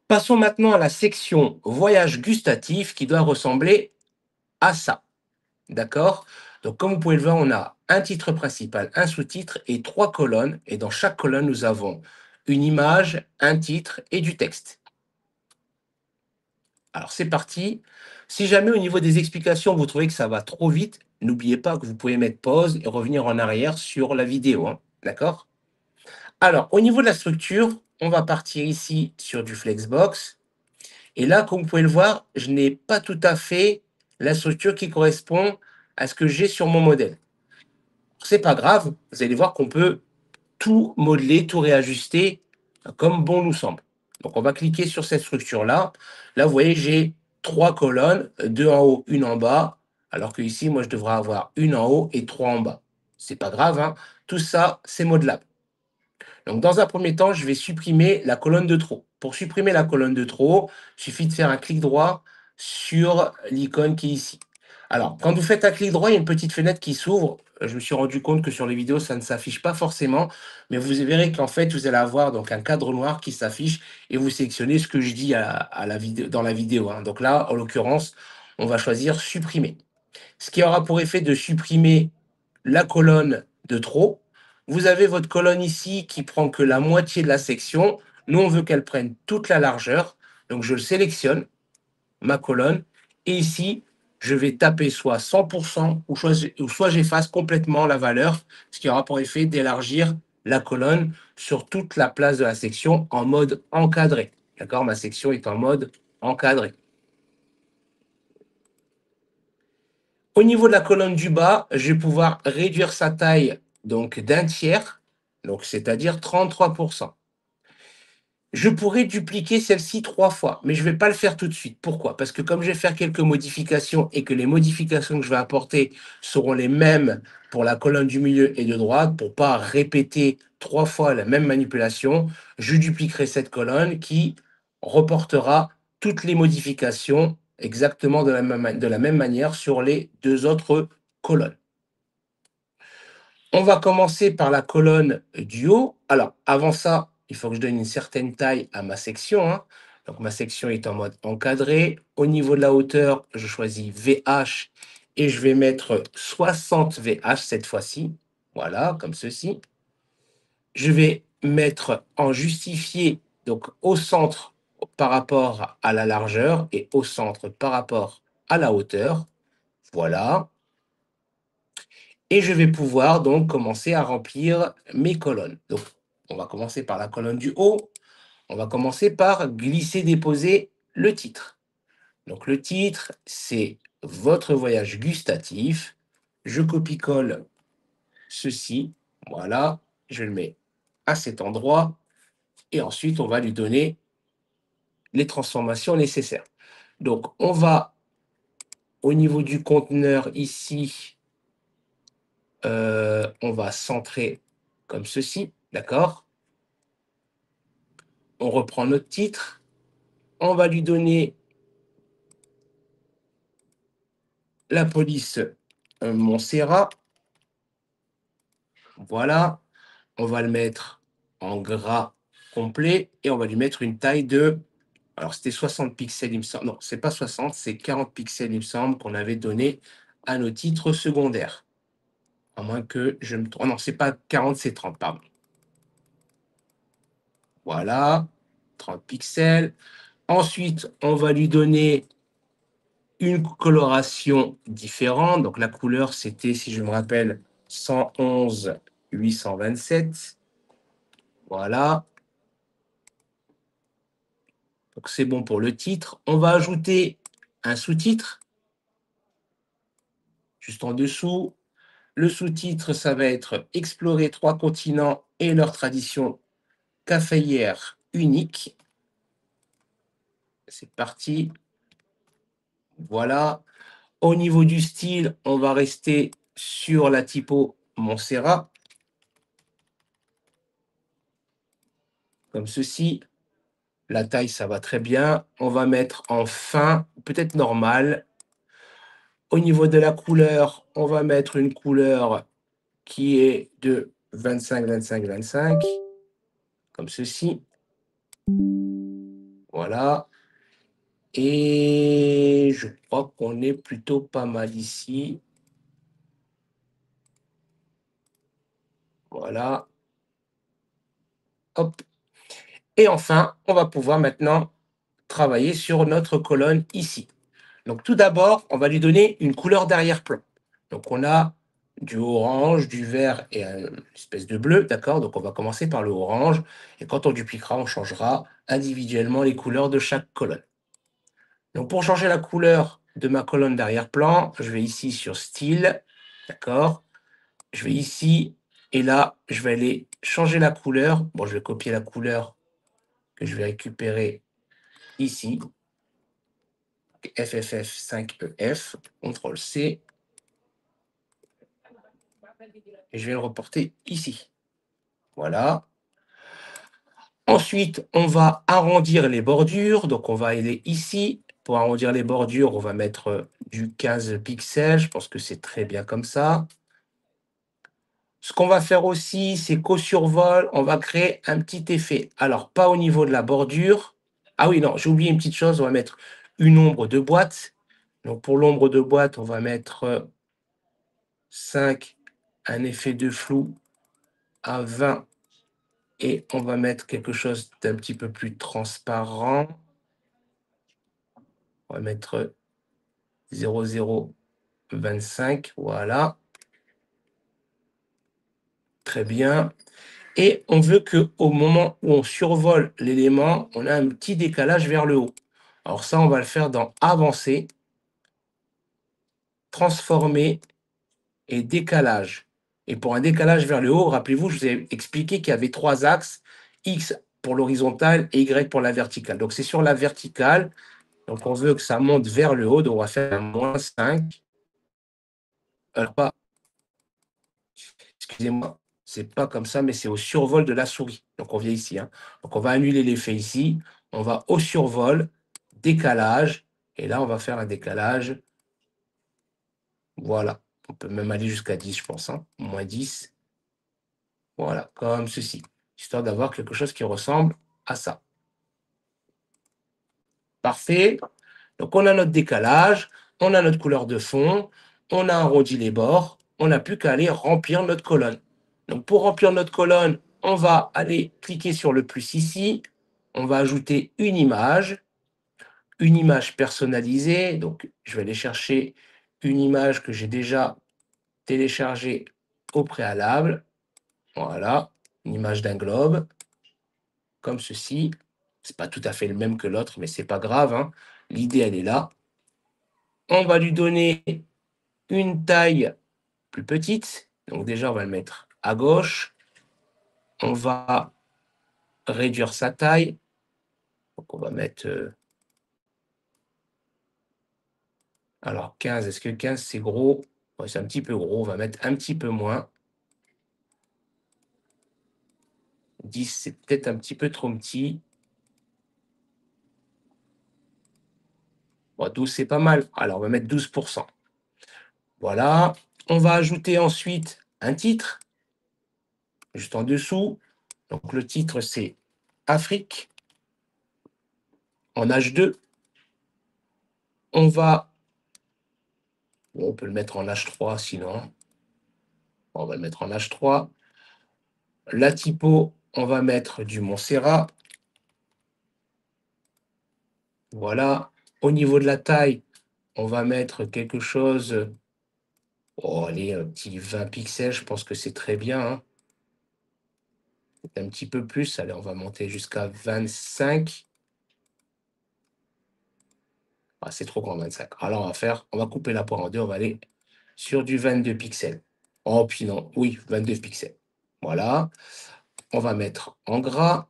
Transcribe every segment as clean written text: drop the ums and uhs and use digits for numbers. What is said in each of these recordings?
Passons maintenant à la section voyage gustatif qui doit ressembler à ça. D'accord? Donc, comme vous pouvez le voir, on a un titre principal, un sous-titre et 3 colonnes. Et dans chaque colonne, nous avons une image, un titre et du texte. Alors, c'est parti. Si jamais au niveau des explications, vous trouvez que ça va trop vite, n'oubliez pas que vous pouvez mettre pause et revenir en arrière sur la vidéo, hein. D'accord? Alors, au niveau de la structure, on va partir ici sur du Flexbox. Et là, comme vous pouvez le voir, je n'ai pas tout à fait la structure qui correspond à ce que j'ai sur mon modèle. C'est pas grave, vous allez voir qu'on peut tout modeler, tout réajuster comme bon nous semble. Donc on va cliquer sur cette structure-là. Là, vous voyez, j'ai 3 colonnes, 2 en haut, une en bas, alors que ici, moi, je devrais avoir une en haut et 3 en bas. C'est pas grave, hein. Tout ça, c'est modelable. Donc, dans un premier temps, je vais supprimer la colonne de trop. Pour supprimer la colonne de trop, il suffit de faire un clic droit sur l'icône qui est ici. Alors, quand vous faites un clic droit, il y a une petite fenêtre qui s'ouvre. Je me suis rendu compte que sur les vidéos, ça ne s'affiche pas forcément, mais vous verrez qu'en fait, vous allez avoir donc un cadre noir qui s'affiche et vous sélectionnez ce que je dis à la vidéo, dans la vidéo, hein. Donc là, en l'occurrence, on va choisir supprimer. Ce qui aura pour effet de supprimer la colonne de trop. Vous avez votre colonne ici qui prend que la moitié de la section. Nous, on veut qu'elle prenne toute la largeur. Donc, je le sélectionne, ma colonne. Et ici, je vais taper soit 100% ou soit j'efface complètement la valeur, ce qui aura pour effet d'élargir la colonne sur toute la place de la section en mode encadré. D'accord? Ma section est en mode encadré. Au niveau de la colonne du bas, je vais pouvoir réduire sa taille donc d'un tiers, donc c'est-à-dire 33%. Je pourrais dupliquer celle-ci 3 fois, mais je ne vais pas le faire tout de suite. Pourquoi? Parce que comme je vais faire quelques modifications et que les modifications que je vais apporter seront les mêmes pour la colonne du milieu et de droite, pour pas répéter 3 fois la même manipulation, je dupliquerai cette colonne qui reportera toutes les modifications exactement de la même manière sur les 2 autres colonnes. On va commencer par la colonne du haut. Alors, avant ça, il faut que je donne une certaine taille à ma section, hein. Donc, ma section est en mode encadré. Au niveau de la hauteur, je choisis VH et je vais mettre 60 VH cette fois-ci. Voilà, comme ceci. Je vais mettre en justifié, donc au centre par rapport à la largeur et au centre par rapport à la hauteur. Voilà. Et je vais pouvoir donc commencer à remplir mes colonnes. Donc, on va commencer par la colonne du haut. On va commencer par glisser-déposer le titre. Donc, le titre, c'est votre voyage gustatif. Je copie-colle ceci. Voilà. Je le mets à cet endroit. Et ensuite, on va lui donner les transformations nécessaires. Donc, on va, au niveau du conteneur ici, on va centrer comme ceci. D'accord? On reprend notre titre, on va lui donner la police Montserrat. Voilà, on va le mettre en gras complet et on va lui mettre une taille de, alors c'était 60 pixels, il me semble. Non, c'est pas 60, c'est 40 pixels, il me semble, qu'on avait donné à nos titres secondaires. À moins que je me trompe. Oh non, c'est pas 40, c'est 30, pardon. Voilà, 30 pixels. Ensuite, on va lui donner une coloration différente. Donc la couleur, c'était, si je me rappelle, 111 827. Voilà. Donc c'est bon pour le titre. On va ajouter un sous-titre juste en dessous. Le sous-titre, ça va être explorer 3 continents et leurs traditions caféières uniques. C'est parti. Voilà. Au niveau du style, on va rester sur la typo Montserrat, comme ceci. La taille, ça va très bien. On va mettre en fin, peut-être normal. Au niveau de la couleur, on va mettre une couleur qui est de 25, 25, 25, comme ceci. Voilà. Et je crois qu'on est plutôt pas mal ici. Voilà. Hop. Et enfin, on va pouvoir maintenant travailler sur notre colonne ici. Donc tout d'abord, on va lui donner une couleur d'arrière-plan. Donc on a du orange, du vert et une espèce de bleu, d'accord? Donc on va commencer par le orange et quand on dupliquera, on changera individuellement les couleurs de chaque colonne. Donc pour changer la couleur de ma colonne d'arrière-plan, je vais ici sur Style, d'accord? Je vais ici et là, je vais aller changer la couleur. Bon, je vais copier la couleur que je vais récupérer ici. FFF5EF, CTRL-C, et je vais le reporter ici. Voilà. Ensuite, on va arrondir les bordures. Donc, on va aller ici. Pour arrondir les bordures, on va mettre du 15 pixels. Je pense que c'est très bien comme ça. Ce qu'on va faire aussi, c'est qu'au survol, on va créer un petit effet. Alors, pas au niveau de la bordure. Ah oui, non, j'ai oublié une petite chose. On va mettre une ombre de boîte. Donc, pour l'ombre de boîte, on va mettre 5, un effet de flou à 20 et on va mettre quelque chose d'un petit peu plus transparent. On va mettre 0,025, voilà. Très bien. Et on veut qu'au moment où on survole l'élément, on a un petit décalage vers le haut. Alors ça, on va le faire dans Avancer, Transformer et Décalage. Et pour un décalage vers le haut, rappelez-vous, je vous ai expliqué qu'il y avait 3 axes, X pour l'horizontale et Y pour la verticale. Donc c'est sur la verticale, donc on veut que ça monte vers le haut, donc on va faire un -5. Alors pas, excusez-moi, c'est pas comme ça, mais c'est au survol de la souris. Donc on vient ici, hein. Donc on va annuler l'effet ici, on va au survol, décalage, et là on va faire un décalage. Voilà, on peut même aller jusqu'à 10, je pense, hein. -10. Voilà, comme ceci, histoire d'avoir quelque chose qui ressemble à ça. Parfait. Donc on a notre décalage, on a notre couleur de fond, on a arrondi les bords, on n'a plus qu'à aller remplir notre colonne. Donc pour remplir notre colonne, on va aller cliquer sur le plus ici, on va ajouter une image personnalisée. Donc je vais aller chercher une image que j'ai déjà téléchargée au préalable. Voilà, une image d'un globe, comme ceci. C'est pas tout à fait le même que l'autre, mais c'est pas grave, hein. L'idée, elle est là. On va lui donner une taille plus petite. Donc déjà, on va le mettre à gauche. On va réduire sa taille. Donc on va mettre, alors 15, est-ce que 15 c'est gros? Ouais, c'est un petit peu gros, on va mettre un petit peu moins. 10, c'est peut-être un petit peu trop petit. Bon, 12, c'est pas mal. Alors on va mettre 12%. Voilà. On va ajouter ensuite un titre, juste en dessous. Donc le titre, c'est Afrique, en H2. On va, bon, on peut le mettre en H3 sinon. On va le mettre en H3. La typo, on va mettre du Montserrat. Voilà. Au niveau de la taille, on va mettre quelque chose, oh allez, un petit 20 pixels, je pense que c'est très bien, hein. Un petit peu plus, allez, on va monter jusqu'à 25. Ah, c'est trop grand 25. Alors on va couper la poire en deux, on va aller sur du 22 pixels. Oh, puis non, oui, 22 pixels. Voilà. On va mettre en gras.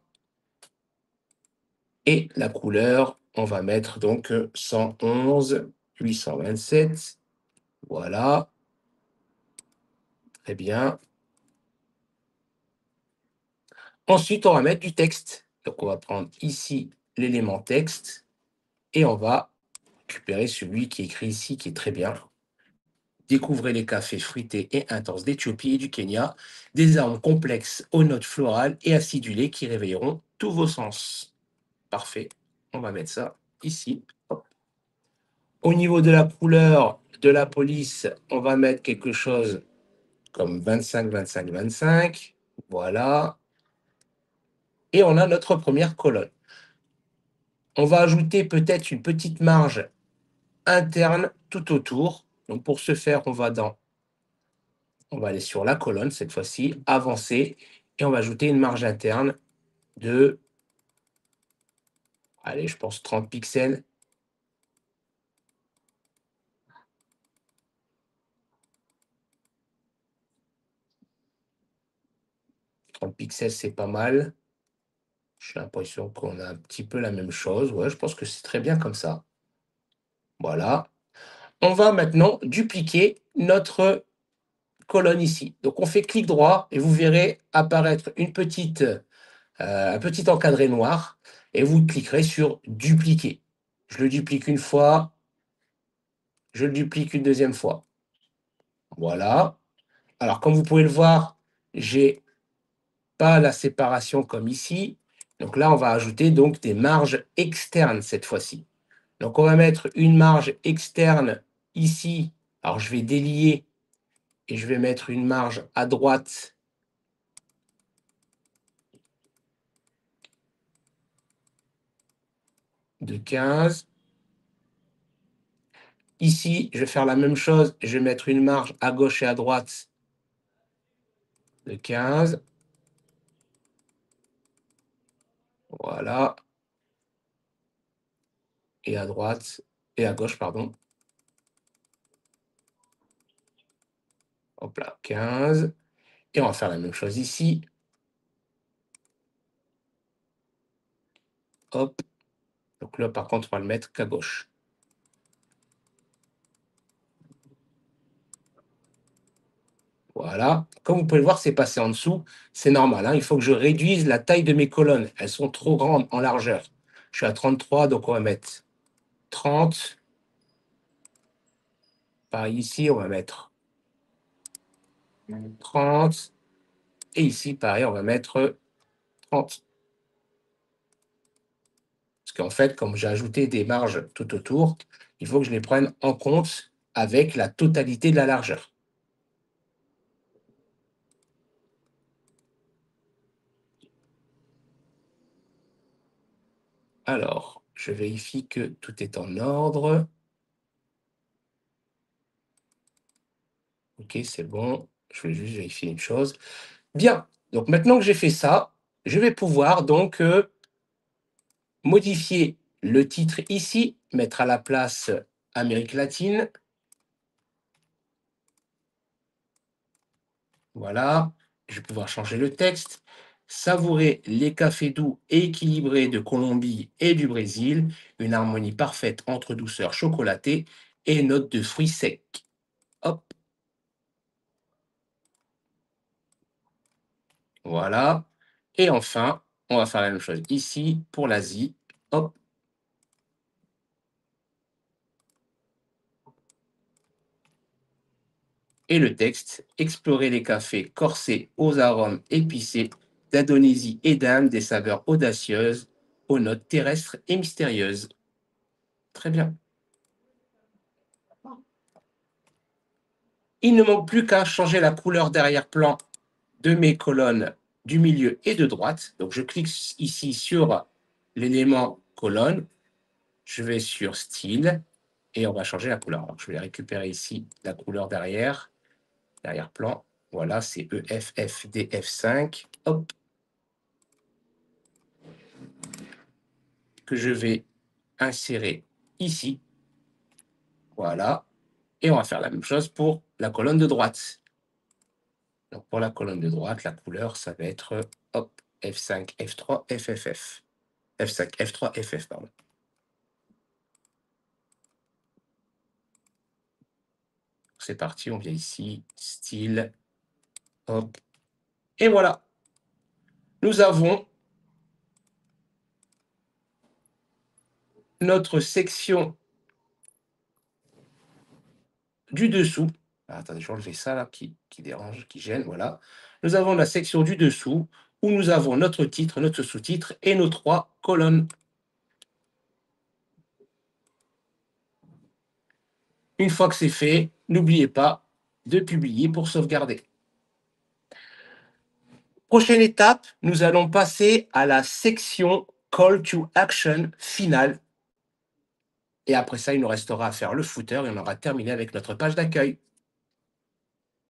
Et la couleur, on va mettre donc 111 827. Voilà, très bien. Ensuite, on va mettre du texte. Donc, on va prendre ici l'élément texte et on va récupérer celui qui est écrit ici, qui est très bien. Découvrez les cafés fruités et intenses d'Éthiopie et du Kenya, des arômes complexes aux notes florales et acidulées qui réveilleront tous vos sens. Parfait. On va mettre ça ici. Hop. Au niveau de la couleur de la police, on va mettre quelque chose comme 25, 25, 25. Voilà. Et on a notre première colonne. On va ajouter peut-être une petite marge interne tout autour. Donc pour ce faire, on va aller sur la colonne cette fois-ci, avancer, et on va ajouter une marge interne de, allez, je pense 30 pixels. 30 pixels, c'est pas mal. J'ai l'impression qu'on a un petit peu la même chose. Ouais, je pense que c'est très bien comme ça. Voilà. On va maintenant dupliquer notre colonne ici. Donc on fait clic droit et vous verrez apparaître un petit encadré noir et vous cliquerez sur dupliquer. Je le duplique une fois, je le duplique une deuxième fois. Voilà. Alors comme vous pouvez le voir, j'ai pas la séparation comme ici. Donc là, on va ajouter donc des marges externes cette fois-ci. Donc on va mettre une marge externe ici. Alors je vais délier et je vais mettre une marge à droite de 15. Ici, je vais faire la même chose. Je vais mettre une marge à gauche et à droite de 15. Voilà. Et à droite et à gauche, pardon. Hop là, 15. Et on va faire la même chose ici. Hop. Donc là, par contre, on va le mettre qu'à gauche. Voilà. Comme vous pouvez le voir, c'est passé en dessous. C'est normal, hein. Il faut que je réduise la taille de mes colonnes. Elles sont trop grandes en largeur. Je suis à 33, donc on va mettre 30. Par ici, on va mettre 30. Et ici, pareil, on va mettre 30. Parce qu'en fait, comme j'ai ajouté des marges tout autour, il faut que je les prenne en compte avec la totalité de la largeur. Alors, je vérifie que tout est en ordre. OK, c'est bon. Je vais juste vérifier une chose. Bien, donc maintenant que j'ai fait ça, je vais pouvoir donc, modifier le titre ici, mettre à la place Amérique latine. Voilà, je vais pouvoir changer le texte. Savourer les cafés doux et équilibrés de Colombie et du Brésil, une harmonie parfaite entre douceur chocolatée et notes de fruits secs. Hop, voilà. Et enfin, on va faire la même chose ici pour l'Asie. Hop, et le texte, explorer les cafés corsés aux arômes épicés d'Indonésie et d'Inde, des saveurs audacieuses aux notes terrestres et mystérieuses. Très bien. Il ne manque plus qu'à changer la couleur d'arrière-plan de mes colonnes du milieu et de droite. Donc je clique ici sur l'élément colonne, je vais sur style et on va changer la couleur. Alors, je vais récupérer ici la couleur derrière, l'arrière-plan. Voilà, c'est EFFDF5. Hop, que je vais insérer ici. Voilà. Et on va faire la même chose pour la colonne de droite. Donc pour la colonne de droite, la couleur, ça va être hop, F5, F3, FFF. F5, F3, FF, pardon. C'est parti, on vient ici, style, hop, et voilà. Nous avons notre section du dessous. Ah, attendez, je vais enlever ça là qui dérange, qui gêne, voilà. Nous avons la section du dessous où nous avons notre titre, notre sous-titre et nos trois colonnes. Une fois que c'est fait, n'oubliez pas de publier pour sauvegarder. Prochaine étape, nous allons passer à la section Call to Action finale. Et après ça, il nous restera à faire le footer et on aura terminé avec notre page d'accueil.